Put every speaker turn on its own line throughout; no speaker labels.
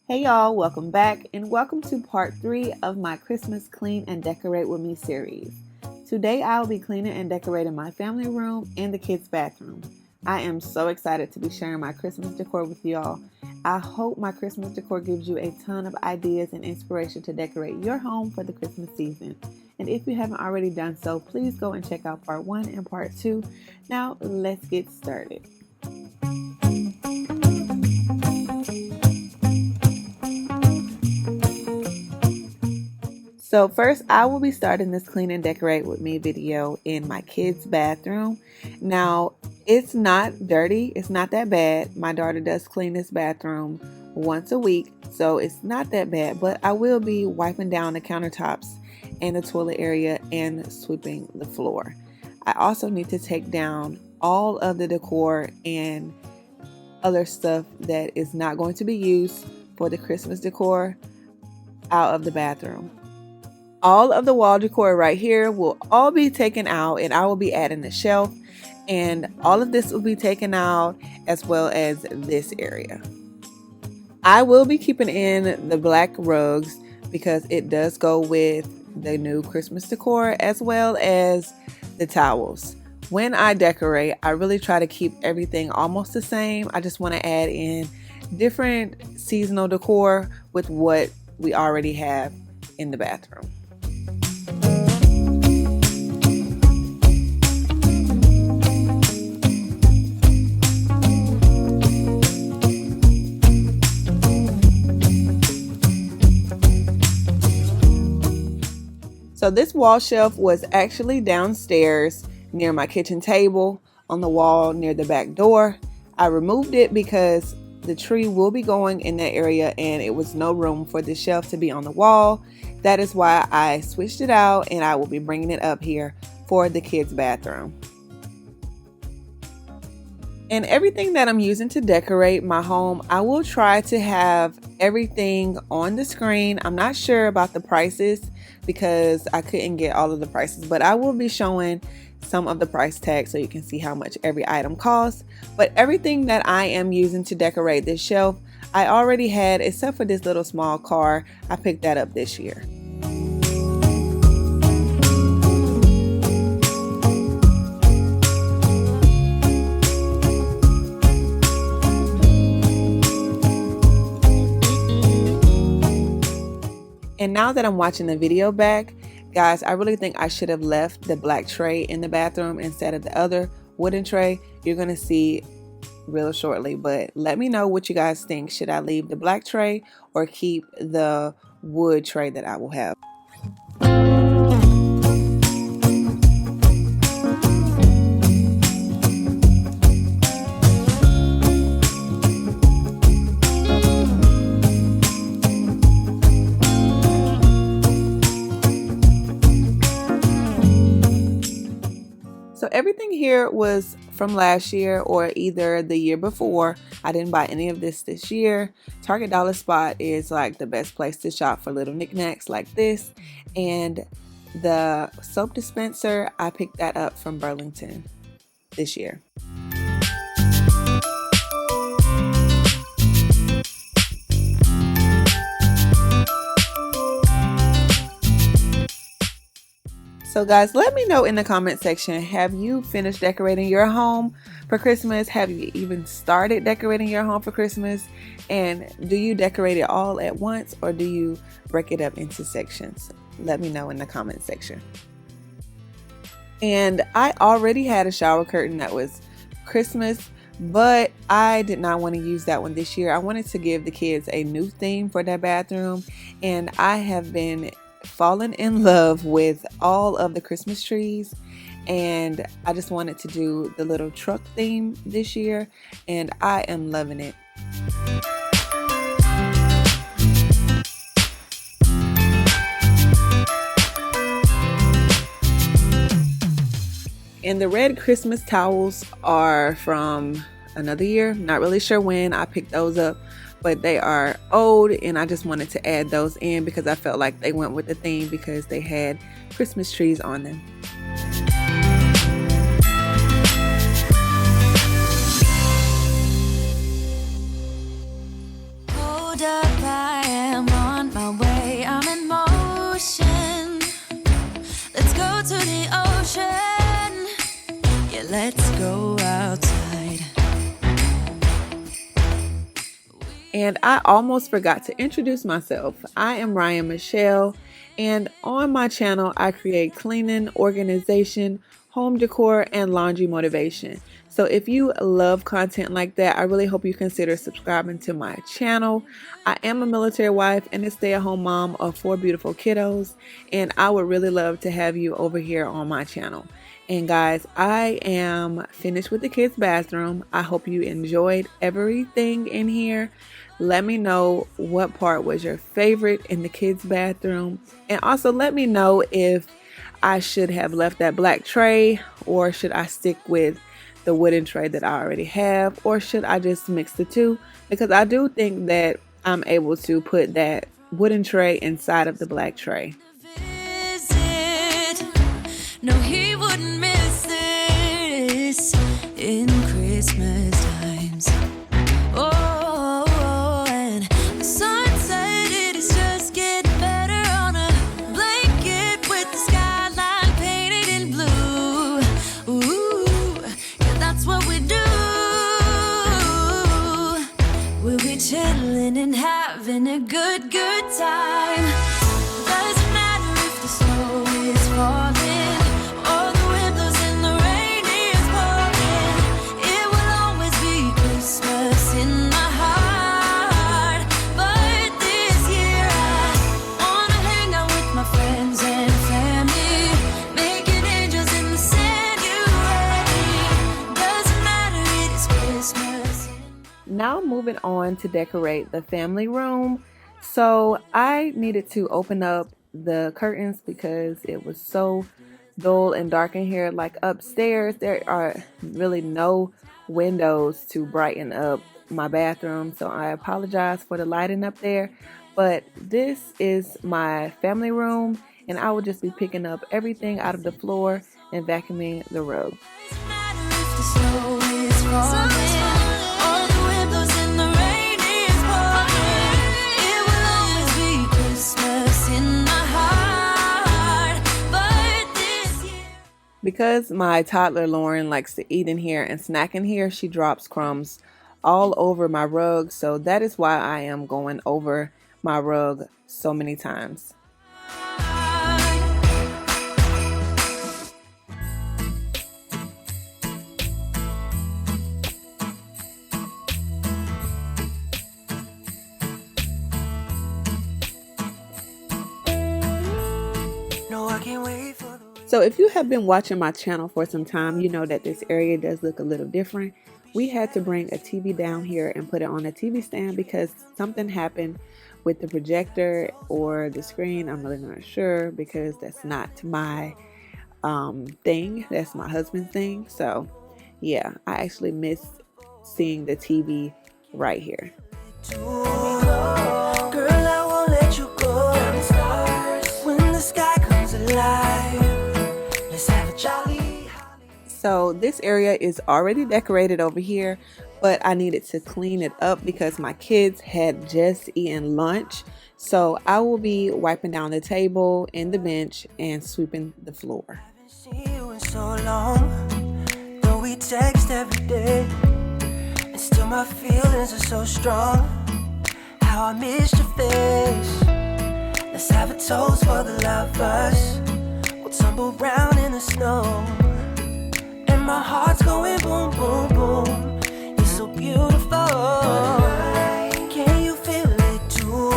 Hey y'all, welcome back and welcome to part 3 of my Christmas Clean and Decorate With Me series. Today I will be cleaning and decorating my family room and the kids' bathroom. I am so excited to be sharing my Christmas decor with y'all. I hope my Christmas decor gives you a ton of ideas and inspiration to decorate your home for the Christmas season. And if you haven't already done so, please go and check out part 1 and part 2. Now let's get started. So first, I will be starting this clean and decorate with me video in my kids' bathroom. Now, it's not dirty. It's not that bad. My daughter does clean this bathroom once a week, so it's not that bad. But I will be wiping down the countertops and the toilet area and sweeping the floor. I also need to take down all of the decor and other stuff that is not going to be used for the Christmas decor out of the bathroom. All of the wall decor right here will all be taken out, and I will be adding a shelf, and all of this will be taken out as well as this area. I will be keeping in the black rugs because it does go with the new Christmas decor as well as the towels. When I decorate, I really try to keep everything almost the same. I just want to add in different seasonal decor with what we already have in the bathroom. So this wall shelf was actually downstairs near my kitchen table on the wall near the back door. I removed it because the tree will be going in that area and it was no room for the shelf to be on the wall. That is why I switched it out, and I will be bringing it up here for the kids' bathroom. And everything that I'm using to decorate my home, I will try to have everything on the screen. I'm not sure about the prices because I couldn't get all of the prices, but I will be showing some of the price tags so you can see how much every item costs. But everything that I am using to decorate this shelf, I already had, except for this little small car. I picked that up this year. And now that I'm watching the video back, guys, I really think I should have left the black tray in the bathroom instead of the other wooden tray. You're going to see real shortly, but let me know what you guys think. Should I leave the black tray or keep the wood tray that I will have? So everything here was from last year or either the year before. I didn't buy any of this year. Target Dollar Spot is like the best place to shop for little knickknacks like this. And the soap dispenser, I picked that up from Burlington this year. So guys, let me know in the comment section, have you finished decorating your home for Christmas? Have you even started decorating your home for Christmas? And do you decorate it all at once or do you break it up into sections? Let me know in the comment section. And I already had a shower curtain that was Christmas, but I did not want to use that one this year. I wanted to give the kids a new theme for their bathroom, and I have been fallen in love with all of the Christmas trees, and I just wanted to do the little truck theme this year, and I am loving it. And the red Christmas towels are from another year. Not really sure when I picked those up, but they are old, and I just wanted to add those in because I felt like they went with the theme because they had Christmas trees on them. Hold up. And I almost forgot to introduce myself. I am Ryan Michelle, and on my channel I create cleaning, organization, home decor, and laundry motivation. So if you love content like that, I really hope you consider subscribing to my channel. I am a military wife and a stay-at-home mom of 4 beautiful kiddos, and I would really love to have you over here on my channel. And guys, I am finished with the kids' bathroom. I hope you enjoyed everything in here. Let me know what part was your favorite in the kids' bathroom. And also let me know if I should have left that black tray, or should I stick with the wooden tray that I already have, or should I just mix the two? Because I do think that I'm able to put that wooden tray inside of the black tray.
No, he wouldn't miss this in Christmas times. Oh, and the sunset, it is just getting better on a blanket with the skyline painted in blue. Ooh, yeah, that's what we do. We'll be chilling and having a good time. Doesn't matter if the snow is falling.
Now moving on to decorate the family room. So I needed to open up the curtains because it was so dull and dark in here. Like upstairs, there are really no windows to brighten up my bathroom. So I apologize for the lighting up there. But this is my family room, and I will just be picking up everything out of the floor and vacuuming the rug. Because my toddler Lauren likes to eat in here and snack in here, she drops crumbs all over my rug. So that is why I am going over my rug so many times.
No, I can't wait for the
So if you have been watching my channel for some time, you know that this area does look a little different. We had to bring a TV down here and put it on a TV stand because something happened with the projector or the screen. I'm really not sure because that's not my thing. That's my husband's thing. So yeah, I actually miss seeing the TV right here.
Girl, I won't let you go. When the sky comes alive.
So this area is already decorated over here, but I needed to clean it up because my kids had just eaten lunch. So I will be wiping down the table and the bench and sweeping the floor.
I haven't seen you in so long, though we text every day, and still my feelings are so strong. How I missed your face. Let's have a toast for the lovers. We'll tumble round in the snow, and my heart's going boom, boom, boom. You're so beautiful. Can you feel it too?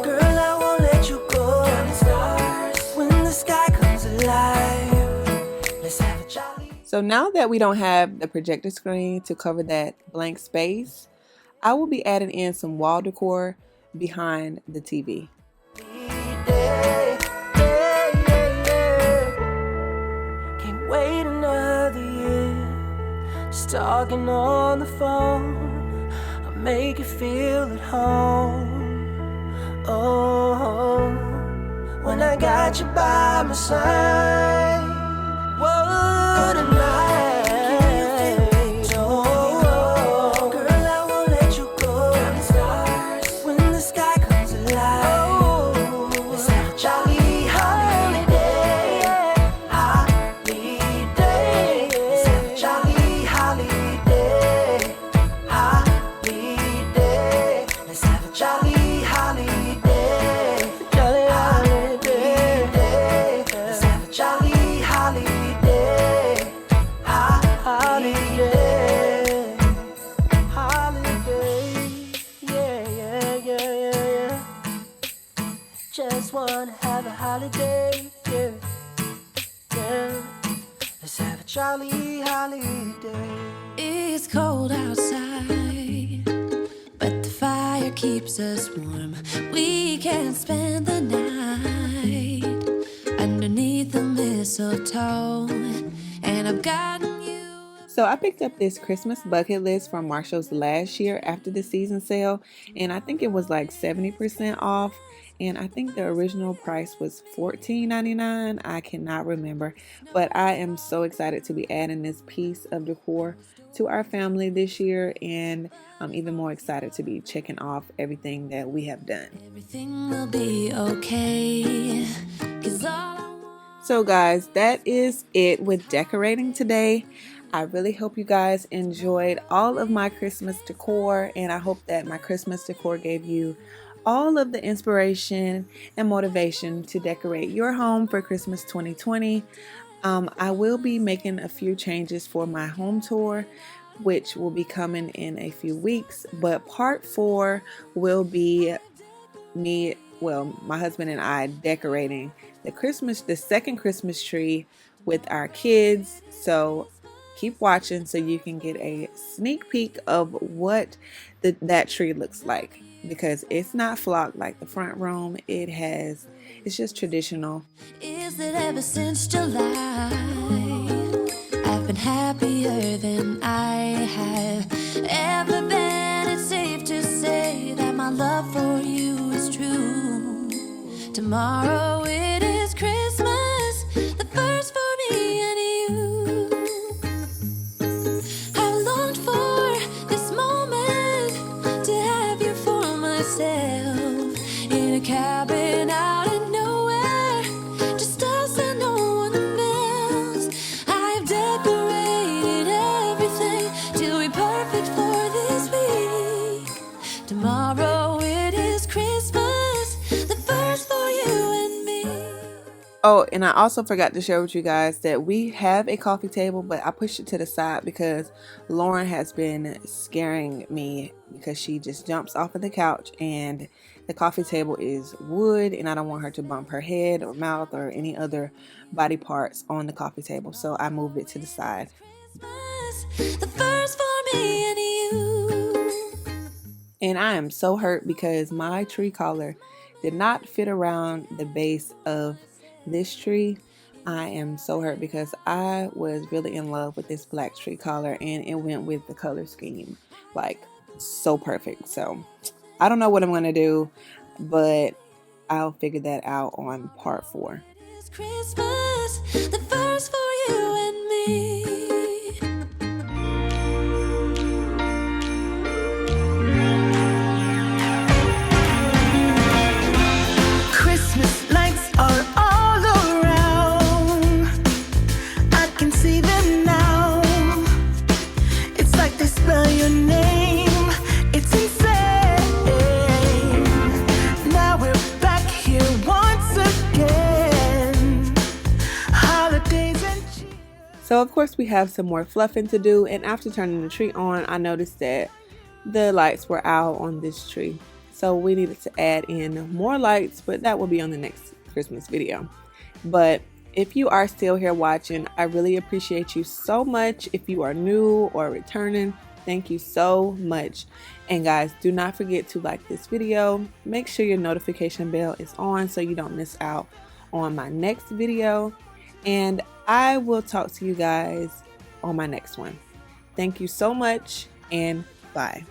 Girl, I won't let you go. When the sky comes alive, let's have a jolly.
So now that we don't have the projector screen to cover that blank space, I will be adding in some wall decor behind the TV.
Wait another year, just talking on the phone. I'll make you feel at home. Oh, when I got you by my side. What a night. Oh, girl, I won't let you go. When the sky comes alive, let's have a jolly holiday. Holiday. Let's have a jolly holiday. Holiday. just wanna have a holiday, yeah, yeah. Let's have a jolly holiday. It's cold outside, but the fire keeps us warm. We can spend the night underneath the mistletoe, and I've gotten you.
So I picked up this Christmas bucket list from Marshall's last year after the season sale, and I think it was like 70% off, and I think the original price was $14.99. I cannot remember, but I am so excited to be adding this piece of decor to our family this year, and I'm even more excited to be checking off everything that we have done.
Everything will be okay, 'cause
So guys, that is it with decorating today. I really hope you guys enjoyed all of my Christmas decor, and I hope that my Christmas decor gave you all of the inspiration and motivation to decorate your home for Christmas 2020. I will be making a few changes for my home tour, which will be coming in a few weeks, but part 4 will be my husband and I decorating the second Christmas tree with our kids. So keep watching so you can get a sneak peek of what that tree looks like, because it's not flocked like the front room. It's just traditional.
is that ever since July, I've been happier than I have ever been. It's safe to say that my love for you is true. Tomorrow it is Christmas, the first for me and you. I've longed for this moment to have you for myself, in a cabin out in nowhere, just us and no one else. I've decorated everything till we're perfect for this week. Tomorrow it is Christmas, the first for you and me.
Oh, and I also forgot to share with you guys that we have a coffee table, but I pushed it to the side because Lauren has been scaring me because she just jumps off of the couch, and the coffee table is wood, and I don't want her to bump her head or mouth or any other body parts on the coffee table, so I moved it to the side.
Christmas, the first for me and you.
And I am so hurt because my tree collar did not fit around the base of this tree. I am so hurt because I was really in love with this black tree collar, and it went with the color scheme like so perfect. So I don't know what I'm going to do, but I'll figure that out on part 4.
It's Christmas, the first for you and me. Christmas lights are all around. I can see them now. It's like they spell your name. It's insane. Now we're back here once again. Holidays and cheer.
So of course we have some more fluffing to do, and after turning the tree on, I noticed that the lights were out on this tree. So we needed to add in more lights, but that will be on the next Christmas video. But if you are still here watching, I really appreciate you so much. If you are new or returning, thank you so much. And guys, do not forget to like this video. Make sure your notification bell is on so you don't miss out on my next video. And I will talk to you guys on my next one. Thank you so much, and bye.